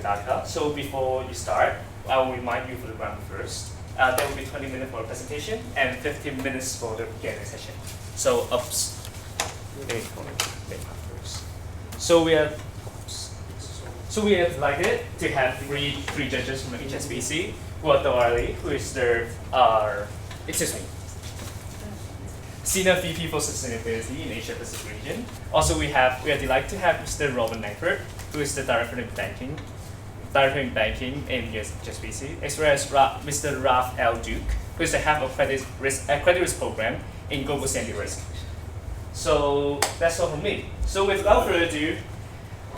Dhaka. So before you start, I will remind you for the ground first. There will be 20 minutes for a presentation and 15 minutes for the Q&A session. So ups. So we are delighted to have three judges from HSBC. Wali, who is the Senior VP for Sustainability in Asia Pacific region. Also, we are delighted to have Mr. Robin Langford, who is the Director in Banking in HSBC, as well as Mr. Ralph L. Duke, who is the Head of Credit Risk Program in Global Standard Risk. So that's all from me. So without further ado,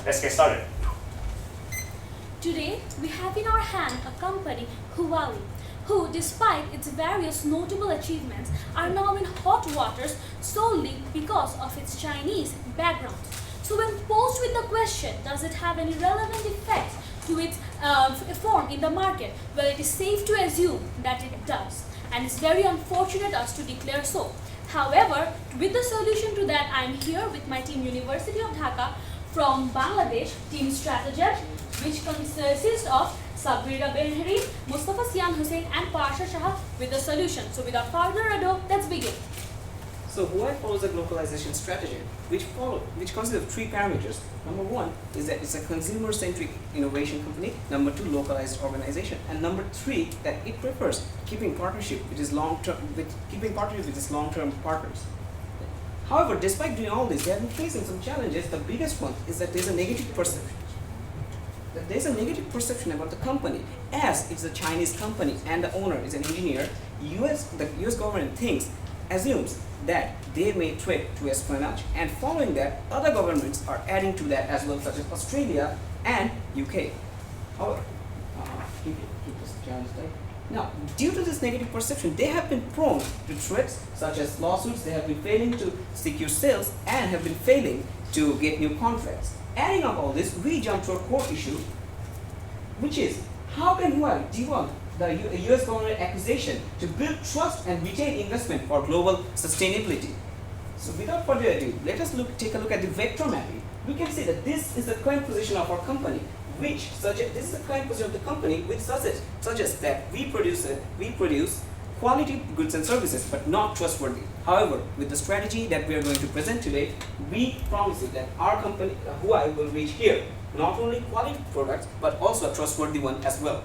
let's get started. Today, we have in our hand a company, Huawei, who, despite its various notable achievements, are now in hot waters solely because of its Chinese background. So when posed with the question, does it have any relevant effects to its form in the market? Well, it is safe to assume that it does, and it's very unfortunate us to declare so. However, with the solution to that, I am here with my team University of Dhaka from Bangladesh, team strategist, which consists of Sabrina Benheri, Mustafa Sian Hussain and Parsha Shah with the solution. So without further ado, let's begin. So Huawei follows a globalization strategy which consists of three parameters. Number one is that it's a consumer-centric innovation company. Number two, localized organization. And number three, that it prefers keeping partnership with its long-term partners. However, despite doing all this, they have been facing some challenges. The biggest one is that there's a negative perception. About the company, as it's a Chinese company and the owner is an engineer. The US government assumes that they may trade to espionage, and following that, other governments are adding to that as well, such as Australia and UK. However, now, due to this negative perception, they have been prone to threats such as lawsuits. They have been failing to secure sales and have been failing to get new contracts. Adding up all this, we jump to a core issue, which is how can Huawei debunk the US government accusation to build trust and retain investment for global sustainability. So without further ado, let us take a look at the vector mapping. We can see that this is the current position of our company, which suggests that we produce quality goods and services, but not trustworthy. However, with the strategy that we are going to present today, we promise you that our company, Huawei, will reach here, not only quality products, but also a trustworthy one as well.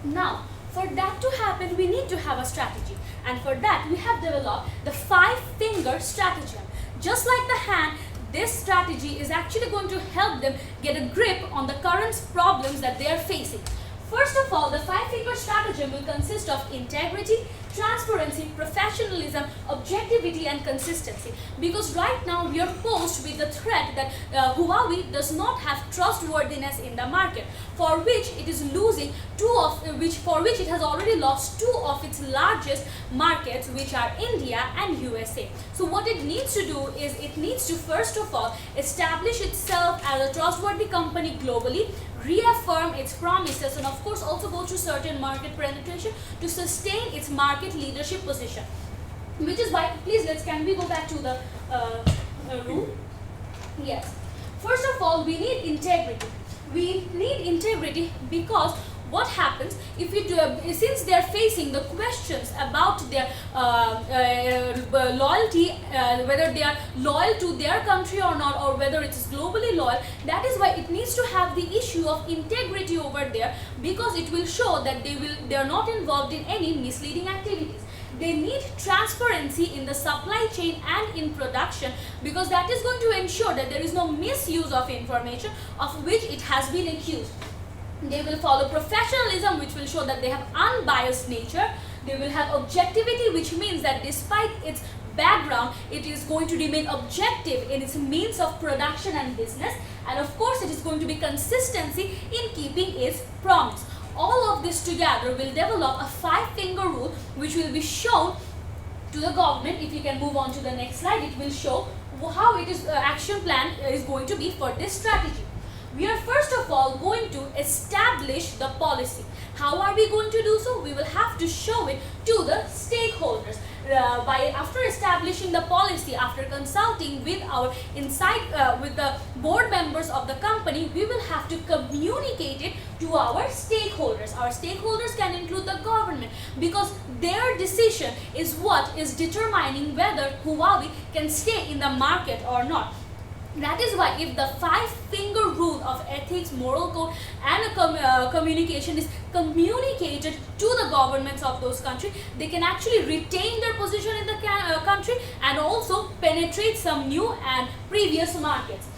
Now, for that to happen, we need to have a strategy. And for that, we have developed the 5-finger stratagem. Just like the hand, this strategy is actually going to help them get a grip on the current problems that they are facing. First of all, the 5-finger stratagem will consist of integrity, transparency, professionalism, objectivity and consistency. Because right now we are posed with the threat that Huawei does not have trustworthiness in the market, for which it is losing for which it has already lost 2 of its largest markets, which are India and USA. So what it needs to do is it needs to first of all establish itself as a trustworthy company globally, reaffirm its promises, and of course also go through certain market penetration to sustain its market leadership position. Which is why, please can we go back to the room? Yes. First of all, we need integrity. We need integrity because what happens if since they are facing the questions about their loyalty, whether they are loyal to their country or not, or whether it is globally loyal, that is why it needs to have the issue of integrity over there, because it will show that they are not involved in any misleading activities. They need transparency in the supply chain and in production, because that is going to ensure that there is no misuse of information of which it has been accused. They will follow professionalism, which will show that they have unbiased nature. They will have objectivity, which means that despite its background, it is going to remain objective in its means of production and business. And of course, it is going to be consistency in keeping its promise. All of this together will develop a 5-finger rule, which will be shown to the government. If you can move on to the next slide, it will show how it is action plan is going to be for this strategy. We are first of all going to establish the policy. How are we going to do so? We will have to show it to the stakeholders. After establishing the policy, after consulting with our with the board members of the company, we will have to communicate it to our stakeholders. Our stakeholders can include the government, because their decision is what is determining whether Huawei can stay in the market or not. That is why if the 5-finger rule of ethics, moral code and communication is communicated to the governments of those countries, they can actually retain their position in the country and also penetrate some new and previous markets.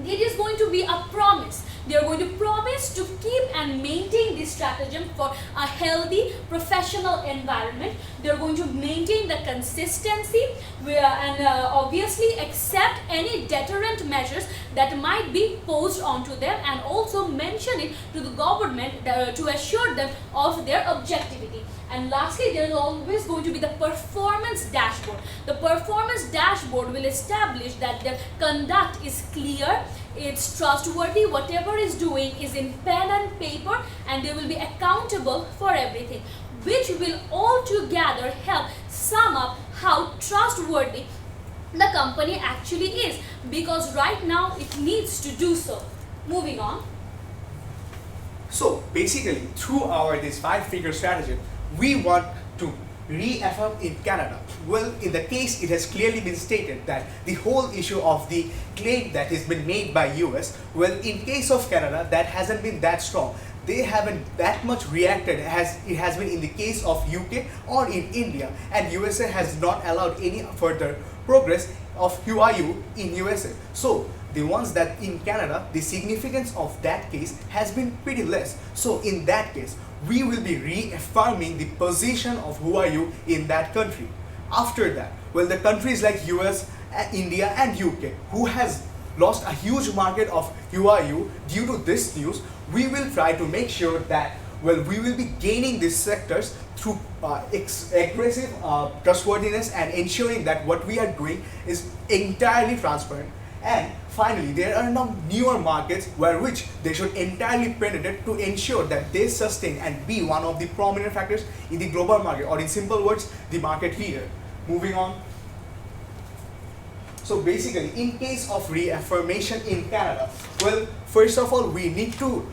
It is going to be a promise. They are going to promise to keep and maintain this stratagem for a healthy professional environment. They are going to maintain the consistency and obviously accept any deterrent measures that might be posed onto them, and also mention it to the government to assure them of their objectivity. And lastly, there is always going to be the performance dashboard. The performance dashboard will establish that their conduct is clear, it's trustworthy, whatever is doing is in pen and paper, and they will be accountable for everything, which will altogether help sum up how trustworthy the company actually is, because right now it needs to do so. Moving on. So basically, through this 5-figure strategy, we want to reaffirm in Canada. Well, in the case, it has clearly been stated that the whole issue of the claim that has been made by US, well, in case of Canada, that hasn't been that strong. They haven't that much reacted as it has been in the case of UK or in India, and USA has not allowed any further progress of Huawei in USA. So the ones that in Canada, the significance of that case has been pretty less. So in that case, we will be reaffirming the position of Huawei in that country. After that, well, the countries like US, India and UK, who has lost a huge market of Huawei due to this news, we will try to make sure that, well, we will be gaining these sectors through aggressive trustworthiness and ensuring that what we are doing is entirely transparent. And finally, there are now newer markets which they should entirely penetrate to ensure that they sustain and be one of the prominent factors in the global market, or in simple words, the market leader. Moving on. So basically, in case of reaffirmation in Canada, well, first of all, we need to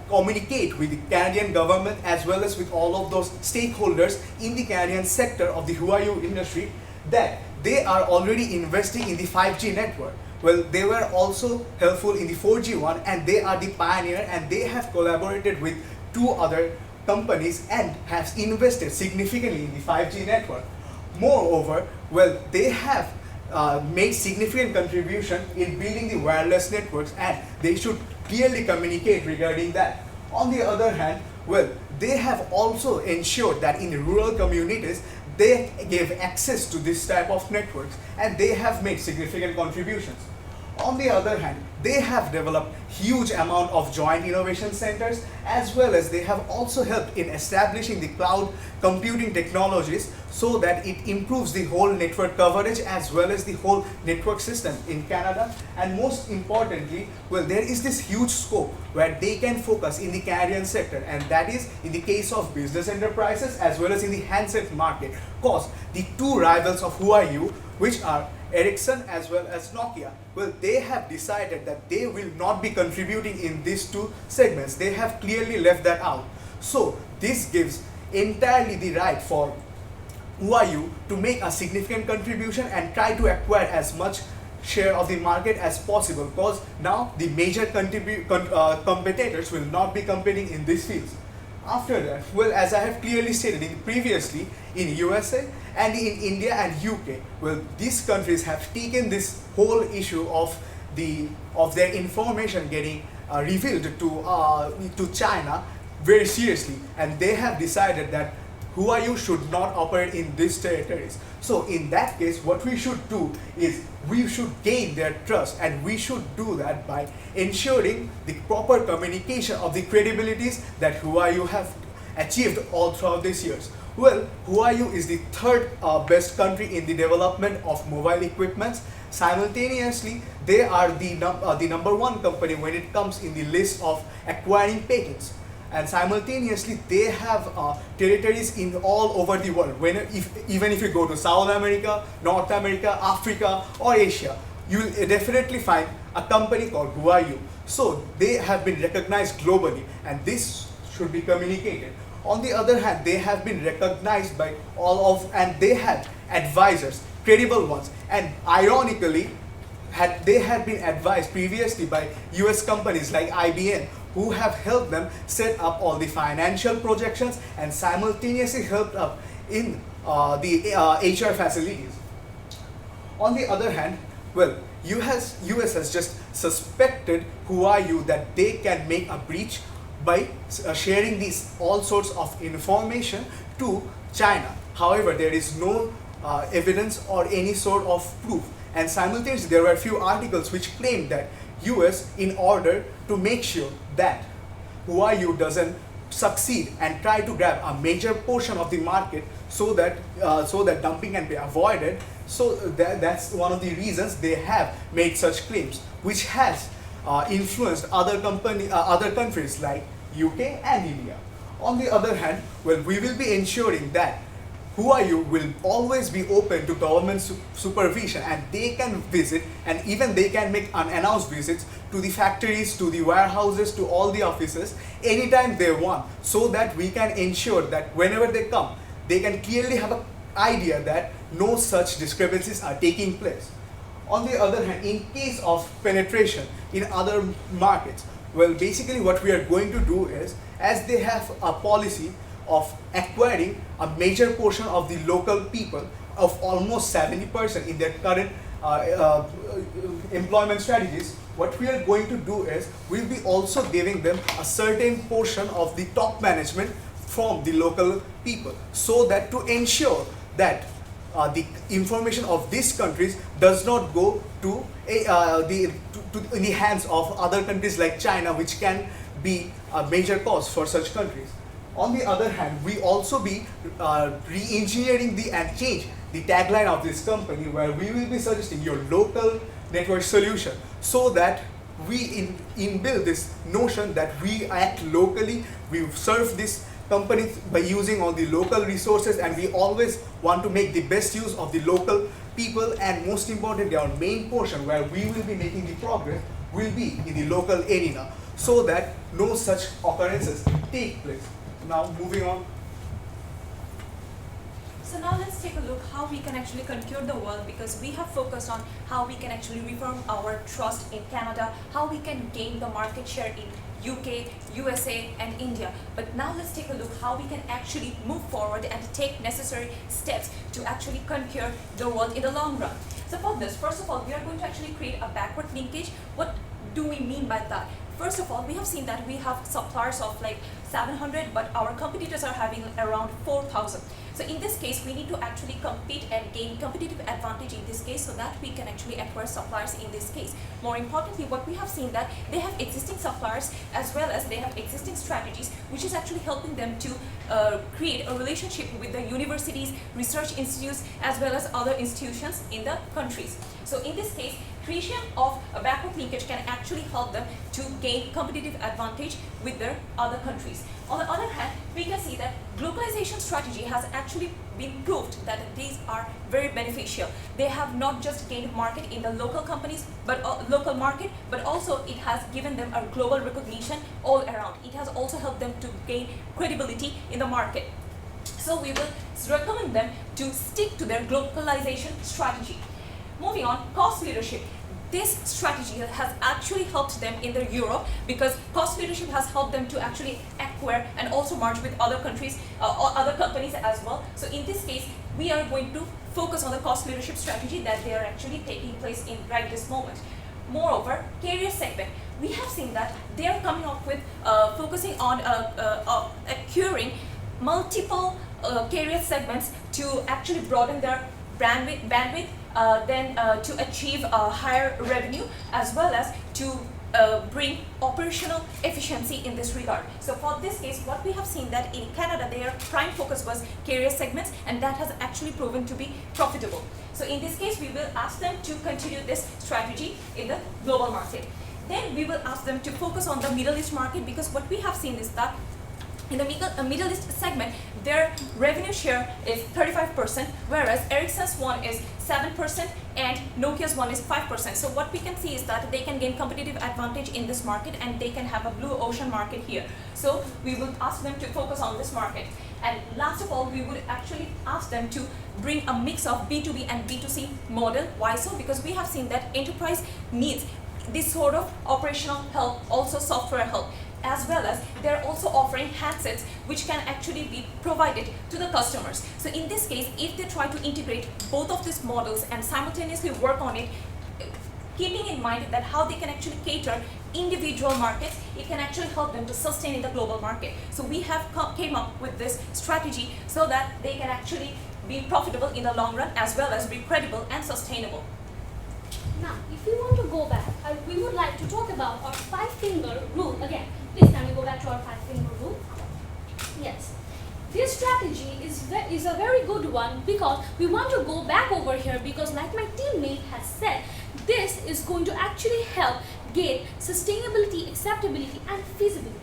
communicate with the Canadian government as well as with all of those stakeholders in the Canadian sector of the Huawei industry that they are already investing in the 5G network. Well, they were also helpful in the 4G one, and they are the pioneer, and they have collaborated with 2 other companies and have invested significantly in the 5G network. Moreover, well, they have made significant contribution in building the wireless networks, and they should clearly communicate regarding that. On the other hand, well, they have also ensured that in rural communities they gave access to this type of networks, and they have made significant contributions. On the other hand, they have developed huge amount of joint innovation centers, as well as they have also helped in establishing the cloud computing technologies so that it improves the whole network coverage as well as the whole network system in Canada. And most importantly, well, there is this huge scope where they can focus in the Canadian sector, and that is in the case of business enterprises as well as in the handset market, because the 2 rivals of Huawei, which are Ericsson as well as Nokia, well, they have decided that they will not be contributing in these 2 segments. They have clearly left that out. So this gives entirely the right for Huawei to make a significant contribution and try to acquire as much share of the market as possible, because now the major competitors will not be competing in these fields. After that, well, as I have clearly stated previously, in USA and in India and UK, well, these countries have taken this whole issue of their information getting revealed to China very seriously, and they have decided that Huawei should not operate in these territories. So in that case, what we should do is we should gain their trust, and we should do that by ensuring the proper communication of the credibilities that Huawei have achieved all throughout these years. Well, Huawei is the 3rd best country in the development of mobile equipments. simultaneously they are the number one company when it comes in the list of acquiring patents. And simultaneously they have territories in all over the world. Even if you go to South America, North America, Africa or Asia, you will definitely find a company called Huayu. So they have been recognized globally, and this should be communicated. On the other hand, they have been recognized by and they had advisors, credible ones, and ironically, they had been advised previously by US companies like IBM, who have helped them set up all the financial projections and simultaneously helped up in the HR facilities. On the other hand, well, US has just suspected Huayu that they can make a breach by sharing these all sorts of information to China. However, there is no evidence or any sort of proof. And simultaneously, there were a few articles which claimed that US, in order to make sure that Huayu doesn't succeed and try to grab a major portion of the market so that dumping can be avoided, so that's one of the reasons they have made such claims, which has influenced other countries like UK and India. On the other hand, well, we will be ensuring that Huayu will always be open to government supervision, and they can visit, and even they can make unannounced visits to the factories, to the warehouses, to all the offices anytime they want, so that we can ensure that whenever they come, they can clearly have an idea that no such discrepancies are taking place. On the other hand, in case of penetration in other markets, well, basically what we are going to do is, as they have a policy of acquiring a major portion of the local people, of almost 70% in their current employment strategies, what we are going to do is we'll be also giving them a certain portion of the top management from the local people, so that to ensure that the information of these countries does not go to in the hands of other countries like China, which can be a major cause for such countries. On the other hand, we also be re-engineering and change the tagline of this company, where we will be suggesting your local network solution, so that we inbuild this notion that we act locally, we serve this company by using all the local resources, and we always want to make the best use of the local people, and most importantly, our main portion where we will be making the progress will be in the local arena, so that no such occurrences take place. Now moving on. So now let's take a look how we can actually conquer the world, because we have focused on how we can actually reform our trust in Canada, how we can gain the market share in UK, USA and India. But now let's take a look how we can actually move forward and take necessary steps to actually conquer the world in the long run. So for this, first of all, we are going to actually create a backward linkage. What do we mean by that? First of all, we have seen that we have suppliers of like 700, but our competitors are having around 4,000. So in this case, we need to actually compete and gain competitive advantage in this case, so that we can actually acquire suppliers in this case. More importantly, what we have seen that they have existing suppliers as well as they have existing strategies, which is actually helping them to create a relationship with the universities, research institutes, as well as other institutions in the countries. So in this case, creation of a backward linkage can actually help them to gain competitive advantage with their other countries. On the other hand, we can see that globalization strategy has actually been proved that these are very beneficial. They have not just gained market in the local companies, but local market, but also it has given them a global recognition all around. It has also helped them to gain credibility in the market. So we will recommend them to stick to their globalization strategy. Moving on, cost leadership. This strategy has actually helped them in their Europe, because cost leadership has helped them to actually acquire and also merge with other countries or other companies as well. So in this case, we are going to focus on the cost leadership strategy that they are actually taking place in right this moment. Moreover, carrier segment. We have seen that they are coming up with focusing on acquiring multiple carrier segments to actually broaden their bandwidth, then to achieve a higher revenue, as well as to bring operational efficiency in this regard. So for this case, what we have seen that in Canada, their prime focus was carrier segments, and that has actually proven to be profitable. So in this case, we will ask them to continue this strategy in the global market. Then we will ask them to focus on the Middle East market, because what we have seen is that in the Middle East segment, their revenue share is 35%, whereas Ericsson's one is 7% and Nokia's one is 5%. So what we can see is that they can gain competitive advantage in this market, and they can have a blue ocean market here. So we will ask them to focus on this market. And last of all, we would actually ask them to bring a mix of B2B and B2C model. Why so? Because we have seen that enterprise needs this sort of operational help, also software help, as well as they're also offering handsets which can actually be provided to the customers. So in this case, if they try to integrate both of these models and simultaneously work on it, keeping in mind that how they can actually cater individual markets, it can actually help them to sustain in the global market. So we have came up with this strategy so that they can actually be profitable in the long run, as well as be credible and sustainable. Now, if we want to go back, we would like to talk about our 5-finger rule again. Please can we go back to our 5-finger rule? Yes. This strategy is a very good one, because we want to go back over here, because like my teammate has said, this is going to actually help gain sustainability, acceptability and feasibility.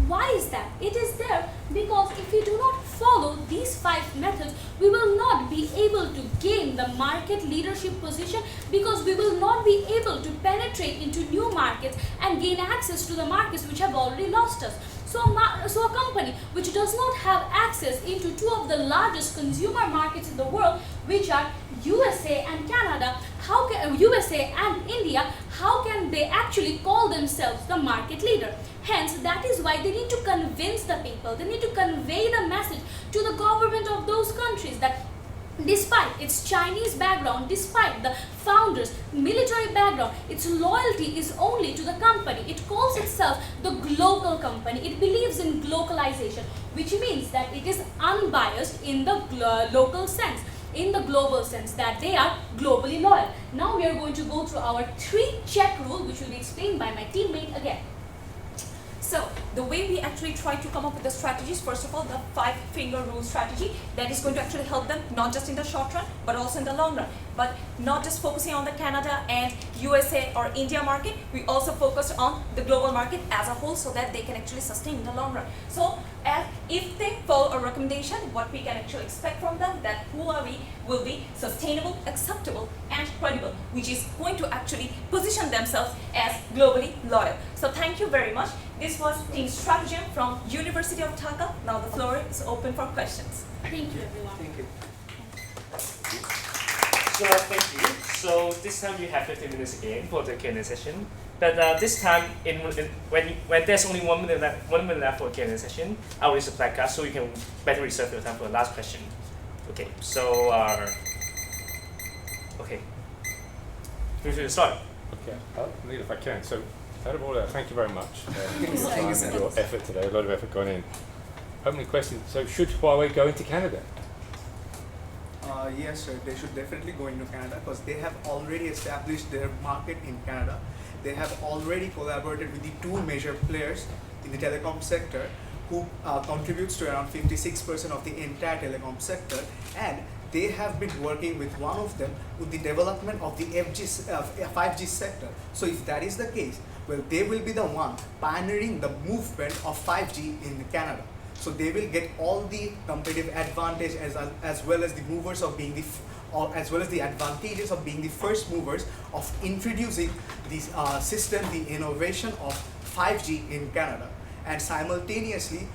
Why is that? It is there because if we do not follow these 5 methods, we will not be able to gain the market leadership position, because we will not be able to penetrate into new markets and gain access to the markets which have already lost us. So a company which does not have access into 2 of the largest consumer markets in the world, which are USA and Canada, USA and India, how can they actually call themselves the market leader? Hence, that is why they need to convince the people, they need to convey the message to the government of those countries that despite its Chinese background, despite the founders' military background, its loyalty is only to the company. It calls itself the global company. It believes in globalization, which means that it is unbiased in the local sense, in the global sense, that they are globally loyal. Now we are going to go through our 3-check rule, which will be explained by my teammate again. So the way we actually try to come up with the strategies, first of all, the 5-finger rule strategy, that is going to actually help them not just in the short run, but also in the long run. But not just focusing on the Canada and USA or India market, we also focus on the global market as a whole, so that they can actually sustain in the long run. So if they follow a recommendation, what we can actually expect from them, that Huawei will be sustainable, acceptable and credible, which is going to actually position themselves as globally loyal. So thank you very much. This was Team Stratagem from University of Dhaka. Now the floor is open for questions. Thank you, everyone. Thank you. So thank you. So this time you have 15 minutes again for the Q&A session. But this time, when there's only 1 minute left for Q&A session, I will use the black card so you can better reserve your time for the last question. Okay. So okay. We should start. Okay, I'll lead if I can. So, out of order, thank you very much for your Thank time you so and your much. effort today. A lot of effort gone in. Opening question. So, should Huawei go into Canada? Yes, sir. They should definitely go into Canada, because they have already established their market in Canada. They have already collaborated with the 2 major players in the telecom sector, who contributes to around 56% of the entire telecom sector, and they have been working with one of them with the development of the 5G sector. So if that is the case, well, they will be the one pioneering the movement of 5G in Canada. So they will get all the competitive advantage as well as the movers of being as well as the advantages of being the first movers of introducing this system, the innovation of 5G in Canada. And simultaneously,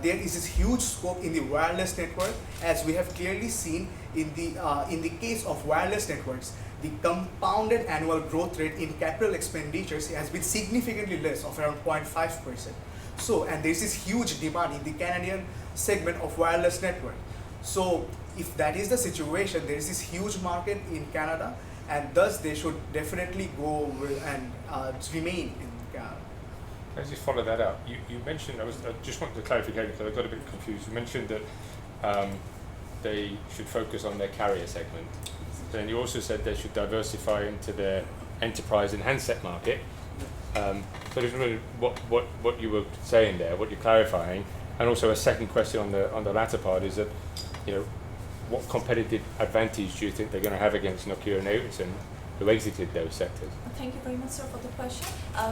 there is this huge scope in the wireless network, as we have clearly seen in the case of wireless networks. The compounded annual growth rate in capital expenditures has been significantly less, of around 0.5%. So, and there is this huge demand in the Canadian segment of wireless network. So, if that is the situation, there is this huge market in Canada, and thus they should definitely go and remain in Canada. Let's just follow that up. You mentioned, I just wanted to clarification because I got a bit confused. You mentioned that they should focus on their carrier segment. Then you also said they should diversify into their enterprise and handset market. So I just wondered what you were saying there, what you're clarifying, and also a second question on the latter part is that, what competitive advantage do you think they're going to have against Nokia and Ericsson, who exited those sectors? Thank you very much, sir, for the question.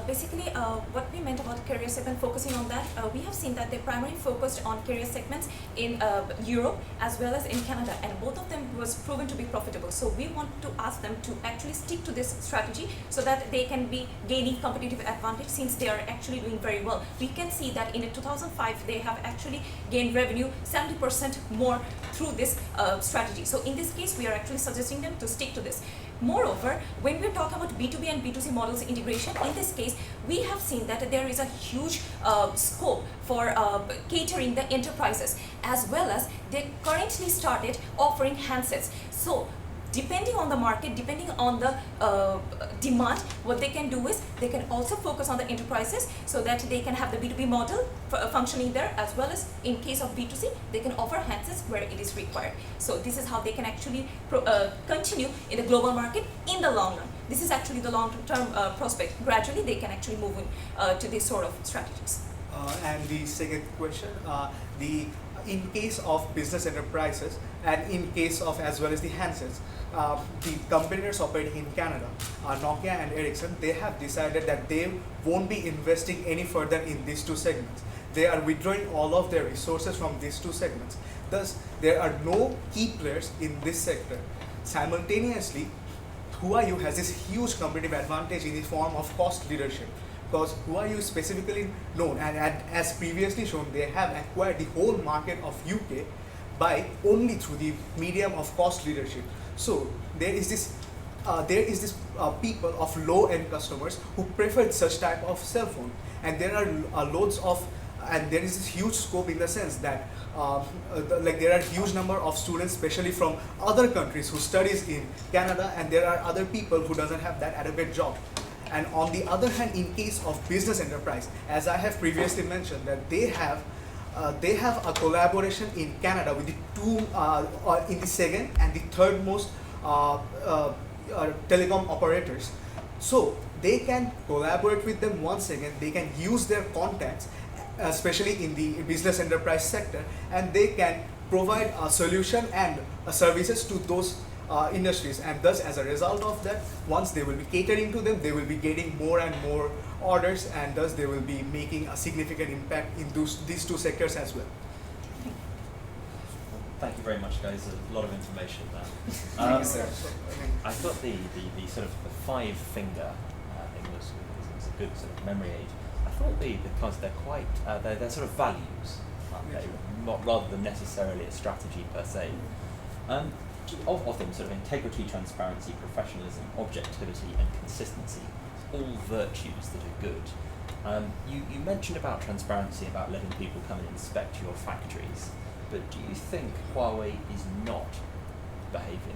Basically, what we meant about carrier segment, focusing on that, we have seen that they primarily focused on carrier segments in Europe as well as in Canada, and both of them was proven to be profitable. So we want to ask them to actually stick to this strategy so that they can be gaining competitive advantage since they are actually doing very well. We can see that in 2005, they have actually gained revenue 70% more through this strategy. So in this case, we are actually suggesting them to stick to this. Moreover, when we're talking about B2B and B2C models integration, in this case, we have seen that there is a huge scope for catering the enterprises, as well as they currently started offering handsets. So depending on the market, depending on the demand, what they can do is they can also focus on the enterprises so that they can have the B2B model functioning there, as well as in case of B2C, they can offer handsets where it is required. So this is how they can actually continue in the global market in the long run. This is actually the long-term prospect. Gradually, they can actually move to these sort of strategies. And the second question, in case of business enterprises and in case of as well as the handsets, the competitors operating in Canada, Nokia and Ericsson, they have decided that they won't be investing any further in these two segments. They are withdrawing all of their resources from these two segments. Thus, there are no key players in this sector. Simultaneously, Huawei has this huge competitive advantage in the form of cost leadership, because Huawei is specifically known, and as previously shown, they have acquired the whole market of UK by only through the medium of cost leadership. So there is this people of low-end customers who prefer such type of cell phone, and there are loads of, and there is this huge scope in the sense that there are huge number of students, especially from other countries, who studies in Canada, and there are other people who doesn't have that adequate job. And on the other hand, in case of business enterprise, as I have previously mentioned, that they have a collaboration in Canada with the in the second and the third most telecom operators. So they can collaborate with them once again. They can use their contacts, especially in the business enterprise sector, and they can provide a solution and services to those industries, and thus as a result of that, once they will be catering to them, they will be getting more and more orders, and thus they will be making a significant impact in these two sectors as well. Thank you very much, guys. A lot of information there. Thank you, sir. I thought the sort of the five-finger thing was a good sort of memory aid. I thought because they're quite they're sort of values, aren't they? Rather than necessarily a strategy per se. Of them, sort of integrity, transparency, professionalism, objectivity, and consistency, all virtues that are good. You mentioned about transparency, about letting people come and inspect your factories, but do you think Huawei is not behaving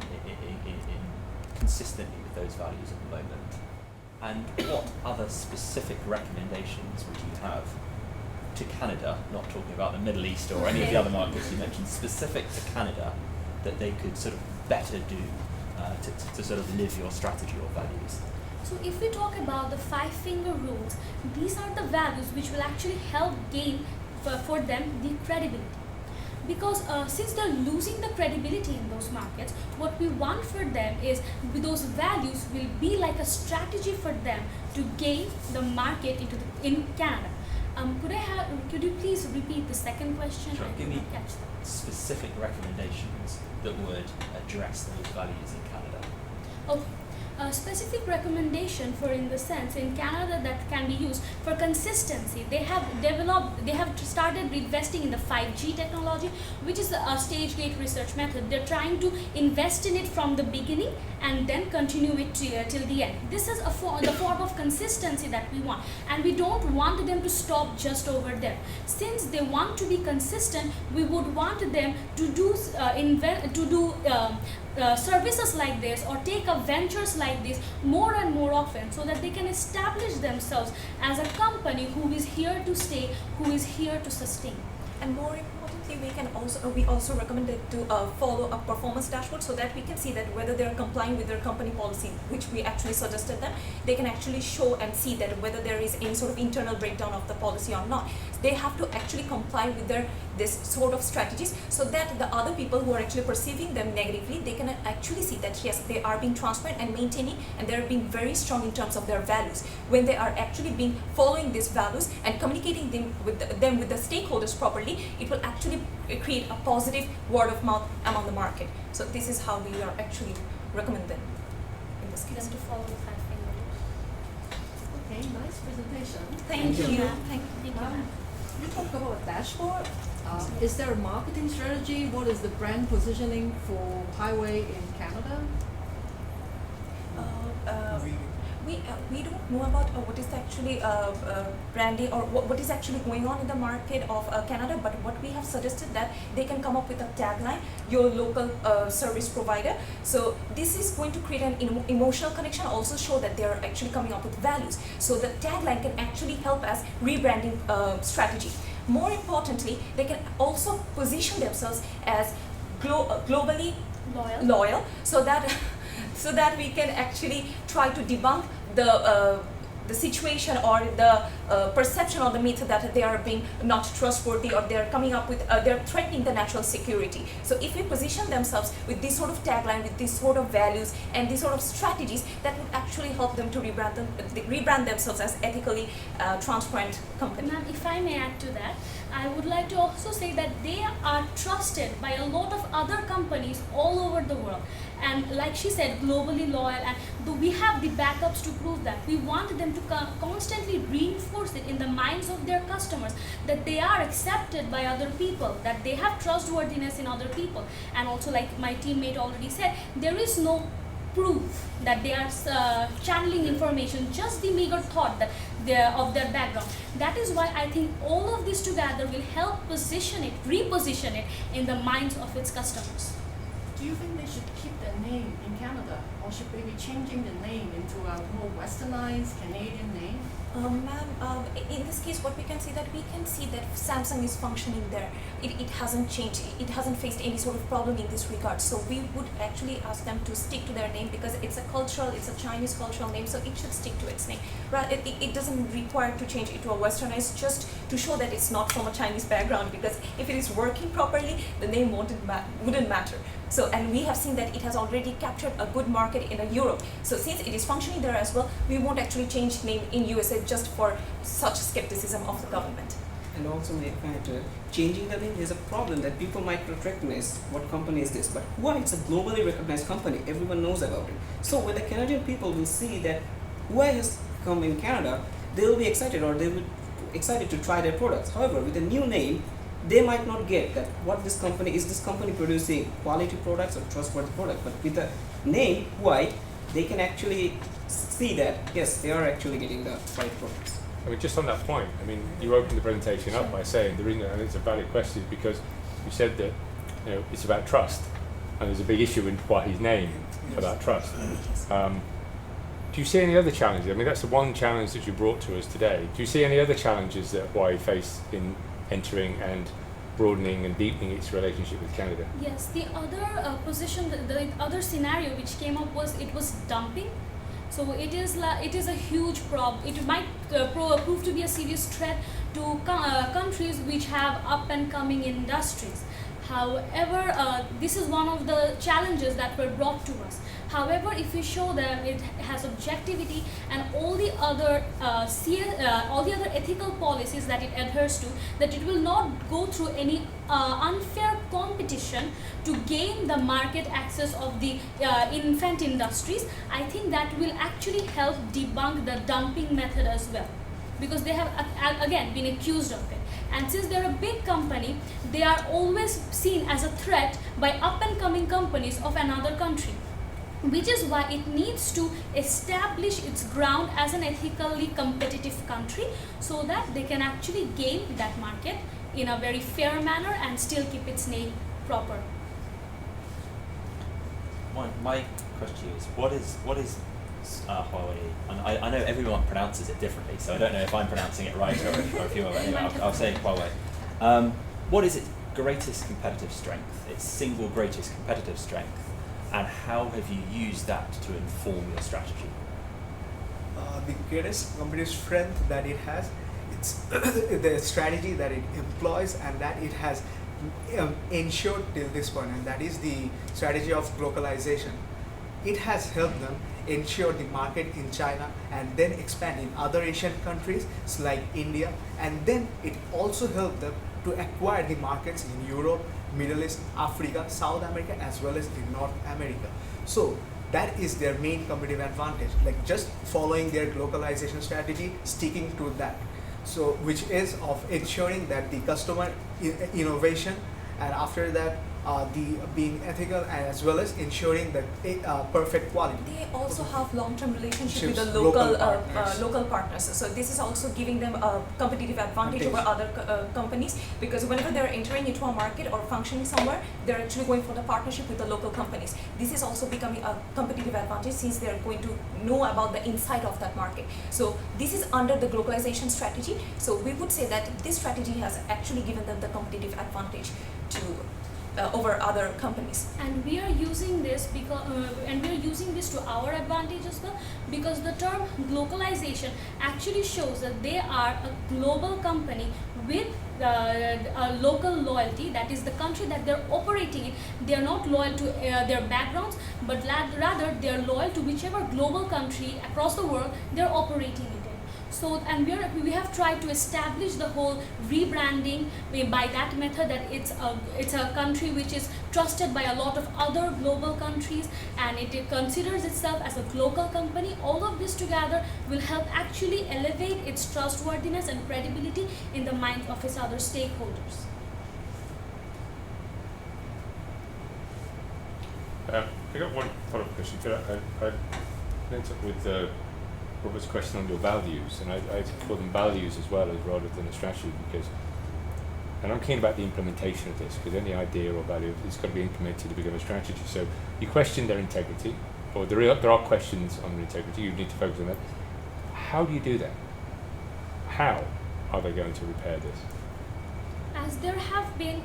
consistently with those values at the moment? And what other specific recommendations would you have to Canada, not talking about the Middle East or any of the other markets you mentioned, specific to Canada, that they could sort of better do to sort of live your strategy or values? So if we talk about the five-finger rules, these are the values which will actually help gain for them the credibility. Because since they're losing the credibility in those markets, what we want for them is those values will be like a strategy for them to gain the market in Canada. Could you please repeat the second question? Sure. I Give me did not catch that. specific recommendations that would address those values in Canada. Okay. A specific recommendation for in the sense in Canada that can be used for consistency. They have started investing in the 5G technology, which is a stage gate research method. They're trying to invest in it from the beginning and then continue it till the end. This is the form of consistency that we want, and we don't want them to stop just over there. Since they want to be consistent, we would want them to do services like this or take up ventures like this more and more often, so that they can establish themselves as a company who is here to stay, who is here to sustain. And more importantly, importantly, we also recommend it to follow a performance dashboard so that we can see that whether they are complying with their company policy, which we actually suggested them. They can actually show and see that whether there is any sort of internal breakdown of the policy or not. They have to actually comply with this sort of strategies so that the other people who are actually perceiving them negatively, they can actually see that yes, they are being transparent and maintaining, and they're being very strong in terms of their values. When they are actually following these values and communicating them with the stakeholders properly, it will actually create a positive word of mouth among the market. So this is how we are actually recommend them in this Them case. to follow the 5 finger rule. Okay, nice presentation. Thank you. Thank you, ma'am. You talk about a dashboard. Is there a marketing strategy? What is the brand positioning for highway in Canada? We don't know about what is actually branding or what is actually going on in the market of Canada, but what we have suggested that they can come up with a tagline, your local service provider. So this is going to create an emotional connection, also show that they are actually coming up with values. So the tagline can actually help us rebranding strategy. More importantly, they can also position themselves as globally loyal, so that we can actually try to debunk the situation or the perception or the myth that they are being not trustworthy, or they are coming up with they're threatening the national security. So if we position themselves with this sort of tagline, with this sort of values and these sort of strategies, that would actually help them to rebrand themselves as ethically transparent company. Ma'am, if I may add to that, I would like to also say that they are trusted by a lot of other companies all over the world. And like she said, globally loyal, and we have the backups to prove that. We want them to constantly reinforce it in the minds of their customers, that they are accepted by other people, that they have trustworthiness in other people. And also, like my teammate already said, there is no proof that they are channeling information, just the meager thought that of their background. That is why I think all of this together will help reposition it in the minds of its customers. Do you think they should keep their name in Canada, or should they be changing the name into a more westernized Canadian name? Ma'am, in this case, what we can see that Samsung is functioning there. It hasn't changed. It hasn't faced any sort of problem in this regard. So we would actually ask them to stick to their name, because it's a Chinese cultural name, so it should stick to its name. It doesn't require to change it to a westernized, just to show that it's not from a Chinese background, because if it is working properly, the name wouldn't matter. So, and we have seen that it has already captured a good market in Europe. So since it is functioning there as well, we won't actually change name in USA just for such skepticism of the government. And also, changing the name is a problem that people might not recognize what company is this, but Huawei, it's a globally recognized company, everyone knows about it. So when the Canadian people will see that Huawei has come in Canada, they will be excited, or they will be excited to try their products. However, with a new name, they might not get that what this company is. This company producing quality products or trustworthy products? But with the name Huawei, they can actually see that yes, they are actually getting the right products. I mean, just on that point, I mean, you opened the presentation up by saying the reason, and it's a valid question, because you said that it's about trust, and there's a big issue in Huawei's name about trust. Do you see any other challenges? I mean, that's the one challenge that you brought to us today. Do you see any other challenges that Huawei face in entering and broadening and deepening its relationship with Canada? Yes, the other the other scenario which came up was dumping. So it is a huge problem. It might prove to be a serious threat to countries which have up and coming industries. However, this is one of the challenges that were brought to us. However, if we show them it has objectivity and all the other ethical policies that it adheres to, that it will not go through any unfair competition to gain the market access of the infant industries, I think that will actually help debunk the dumping method as well, because they have again been accused of it. And since they're a big company, they are always seen as a threat by up and coming companies of another country, which is why it needs to establish its ground as an ethically competitive country, so that they can actually gain that market in a very fair manner and still keep its name proper. My question is, what is Huawei? And I know everyone pronounces it differently, so I don't know if I'm pronouncing it right or if you are. Anyway, I'll say Huawei. What is it greatest competitive strength, its single greatest competitive strength, and how have you used that to inform your strategy? The greatest competitive strength that it has, it's the strategy that it employs and that it has ensured till this point, and that is the strategy of globalization. It has helped them ensure the market in China and then expand in other Asian countries like India, and then it also helped them to acquire the markets in Europe, Middle East, Africa, South America, as well as in North America. So that is their main competitive advantage, like just following their globalization strategy, sticking to that. So which is of ensuring that the customer innovation, and after that the being ethical, and as well as ensuring that perfect quality. They also have long-term relationship with the Relationships, local partners. So this is also giving them a competitive advantage over other companies, because whenever they're entering into a market or functioning somewhere, they're actually going for the partnership with the local companies. This is also becoming a competitive advantage since they're going to know about the inside of that market. So this is under the globalization strategy. So we would say that this strategy has actually given them the competitive advantage to over other companies. And we are using this to our advantage as well, because the term globalization actually shows that they are a global company with a local loyalty. That is the country that they're operating in. They are not loyal to their backgrounds, but rather they are loyal to whichever global country across the world they're operating in. So, and we have tried to establish the whole rebranding by that method, that it's a country which is trusted by a lot of other global countries, and it considers itself as a global company. All of this together will help actually elevate its trustworthiness and credibility in the minds of its other stakeholders. I got one follow-up question. I linked up with Robert's question on your values, and I call them values as well as rather than a strategy, because, and I'm keen about the implementation of this, because any idea or value is got to be implemented to become a strategy. So you question their integrity, or there are questions on their integrity, you need to focus on that. How do you do that? How are they going to repair this? As there have been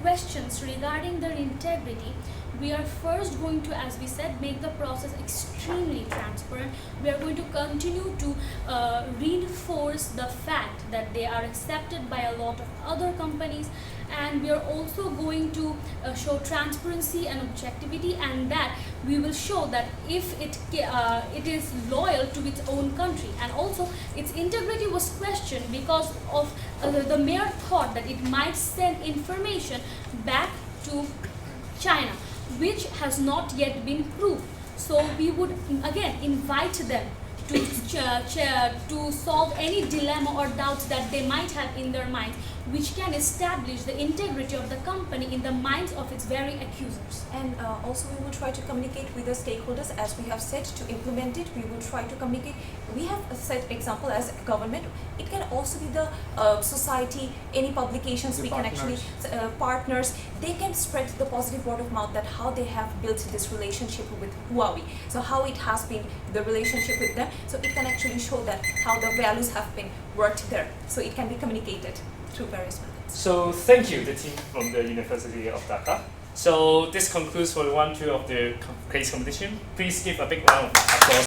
questions regarding their integrity, we are first going to, as we said, make the process extremely transparent. We are going to continue to reinforce the fact that they are accepted by a lot of other companies, and we are also going to show transparency and objectivity, and that we will show that if it is loyal to its own country. And also its integrity was questioned because of the mere thought that it might send information back to China, which has not yet been proved. So we would again invite them to solve any dilemma or doubts that they might have in their mind, which can establish the integrity of the company in the minds of its very accusers. And also we will try to communicate with the stakeholders, as we have said, to implement it. We will try to communicate. We have a set example as a government. It can also be the society, any publications, The we partners. can actually, partners, they can spread the positive word of mouth that how they have built this relationship with Huawei. So how it has been the relationship with them. So it can actually show that how the values have been worked there. So it can be communicated through various methods. So thank you, the team from the University of Dhaka. So this concludes for 1-2 of the case competition. Please give a big round of applause.